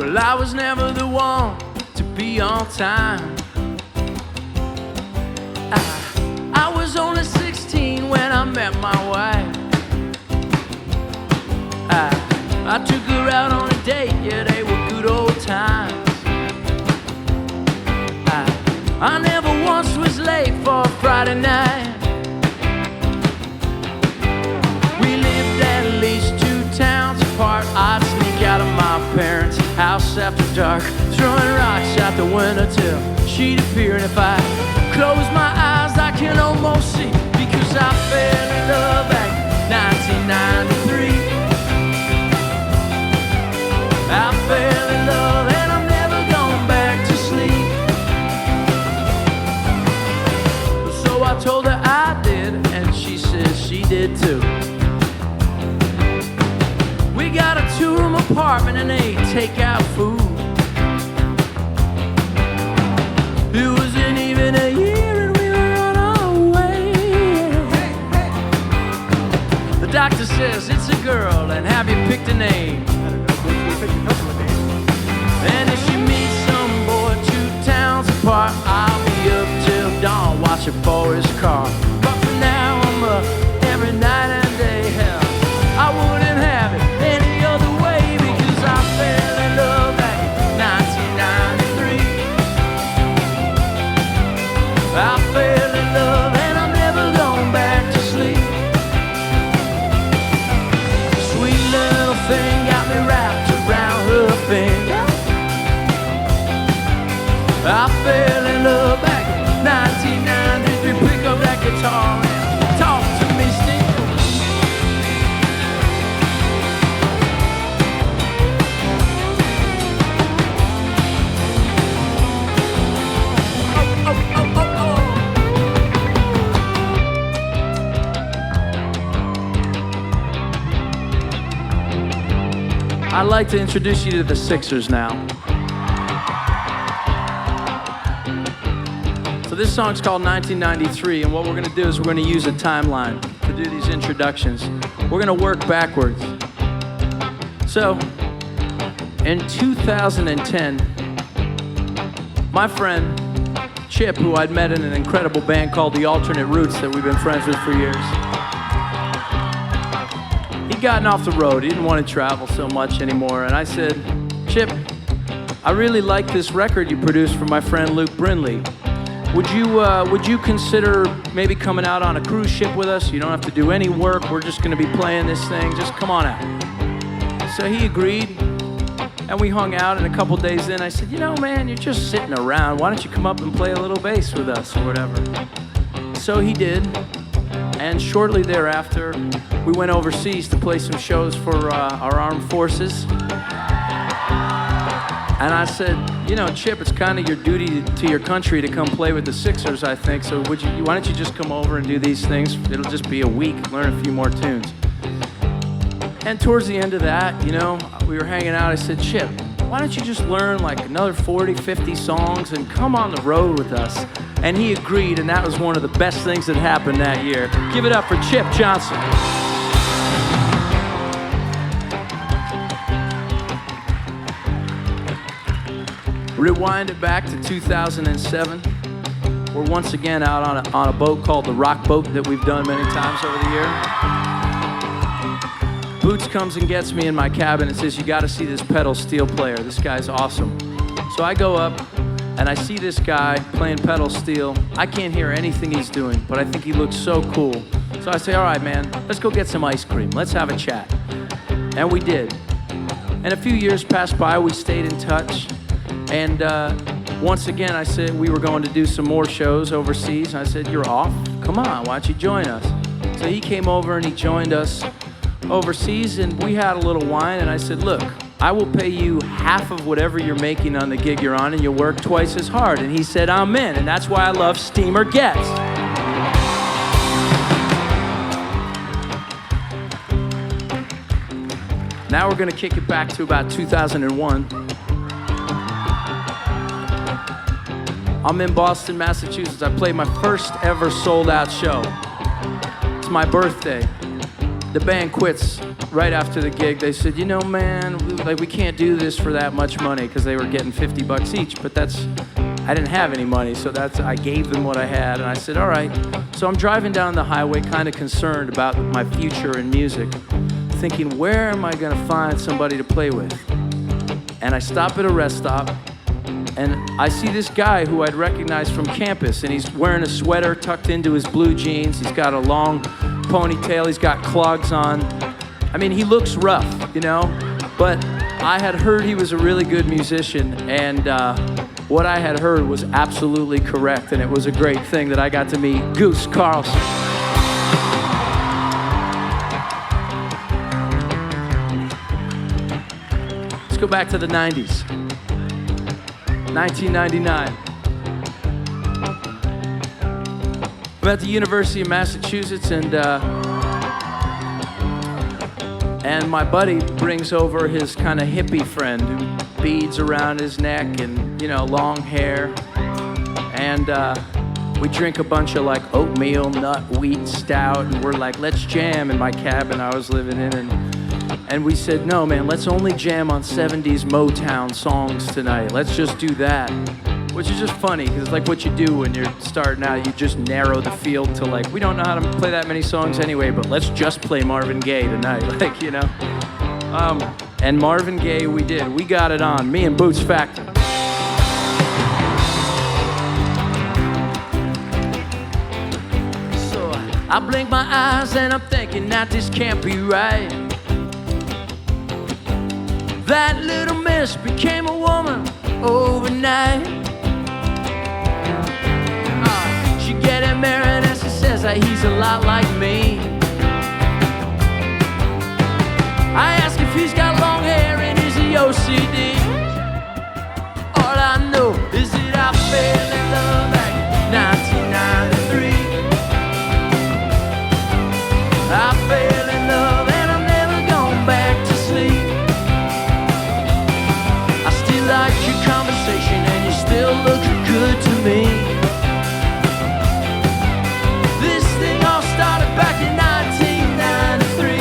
Well, I was never the one to be on time. I was only 16 when I met my wife. I took her out on a date, yeah, they were good old times. I never once was late for a Friday night. We lived at least 2 towns apart. I'd sneak out of my parents' house after dark, throwing rocks out the window till she'd appear. And if I close my eyes, I can almost see, because I fell in love back in 1993. I fell in love and I'm never going back to sleep. So I told her I did, and she says she did too. We got a 2-room apartment and ate takeout food. It wasn't even a year and we were on our way. The doctor says it's a girl, and have you picked a name? And if she meets some boy 2 towns apart, I'll be up till dawn watching for his car. But for now I'm up every night and day. Hell, I wouldn't have it any other way, because I fell in love back in 1993. I fell in love and I'm never going back to sleep. The sweet little thing got me wrapped around her finger. I fell in love back in 1993. Pick up that guitar and talk to me, Steve. I'd like to introduce you to the Sixers now. So this song's called 1993, and what we're gonna do is we're gonna use a timeline to do these introductions. We're gonna work backwards. So, in 2010, my friend Chip, who I'd met in an incredible band called the Alternate Roots that we've been friends with for years, he'd gotten off the road. He didn't want to travel so much anymore. And I said, Chip, I really like this record you produced for my friend Luke Brindley. Would you consider maybe coming out on a cruise ship with us? You don't have to do any work. We're just going to be playing this thing. Just come on out. So he agreed, and we hung out. And a couple days in, I said, you know, man, you're just sitting around. Why don't you come up and play a little bass with us or whatever? So he did. And shortly thereafter, we went overseas to play some shows for our armed forces. And I said, you know, Chip, it's kind of your duty to your country to come play with the Sixers, I think. So why don't you just come over and do these things? It'll just be a week, learn a few more tunes. And towards the end of that, you know, we were hanging out. I said, Chip, why don't you just learn like another 40, 50 songs and come on the road with us? And he agreed, and that was one of the best things that happened that year. Give it up for Chip Johnson. Rewind it back to 2007. We're once again out on a boat called the Rock Boat that we've done many times over the year. Boots comes and gets me in my cabin and says, you gotta see this pedal steel player. This guy's awesome. So I go up and I see this guy playing pedal steel. I can't hear anything he's doing, but I think he looks so cool. So I say, all right, man, let's go get some ice cream. Let's have a chat. And we did. And a few years passed by, we stayed in touch. And once again, I said we were going to do some more shows overseas. I said, you're off? Come on, why don't you join us? So he came over and he joined us overseas, and we had a little wine, and I said, look, I will pay you half of whatever you're making on the gig you're on, and you'll work twice as hard. And he said, I'm in, and that's why I love Steamer Gets. Now we're gonna kick it back to about 2001. I'm in Boston, Massachusetts. I played my first ever sold out show. It's my birthday. the band quits right after the gig. They said, you know, man, we can't do this for that much money, because they were getting $50 each. But I didn't have any money, so I gave them what I had, and I said, all right. So I'm driving down the highway, kind of concerned about my future in music, thinking, where am I going to find somebody to play with? And I stop at a rest stop, and I see this guy who I'd recognize from campus, and he's wearing a sweater tucked into his blue jeans. He's got a long ponytail. He's got clogs on. I mean, he looks rough, you know? But I had heard he was a really good musician, and what I had heard was absolutely correct, and it was a great thing that I got to meet Goose Carlson. Let's go back to the 90s. 1999. I'm at the University of Massachusetts, and my buddy brings over his kind of hippie friend who beads around his neck and, you know, long hair. And we drink a bunch of like oatmeal, nut, wheat stout, and we're like, let's jam in my cabin I was living in. And we said, no, man, let's only jam on 70s Motown songs tonight. Let's just do that. Which is just funny, because it's like what you do when you're starting out. You just narrow the field to like, we don't know how to play that many songs anyway, but let's just play Marvin Gaye tonight, like, you know. And Marvin Gaye we did. We got it on, me and Boots Factor. So I blink my eyes and I'm thinking that this can't be right. That little miss became a woman overnight. She getting married and she says that he's a lot like me. I ask if he's got long hair and is he OCD. All I know is that I fell in love back in 1993. I fell in love and I'm never going back to sleep. I still like your conversation and you still look good to me. This thing all started back in 1993.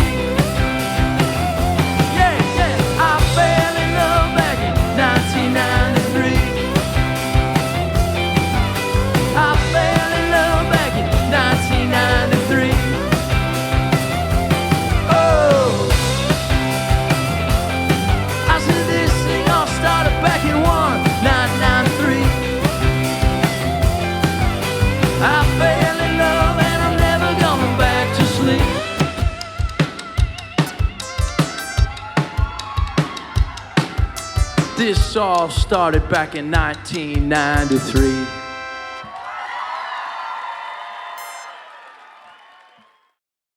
Yeah, yeah, I fell in love back in 1993. I fell in love back in 1993. Oh, I said this thing all started back in 1993. I fell in love and I'm never going back to sleep. This all started back in 1993.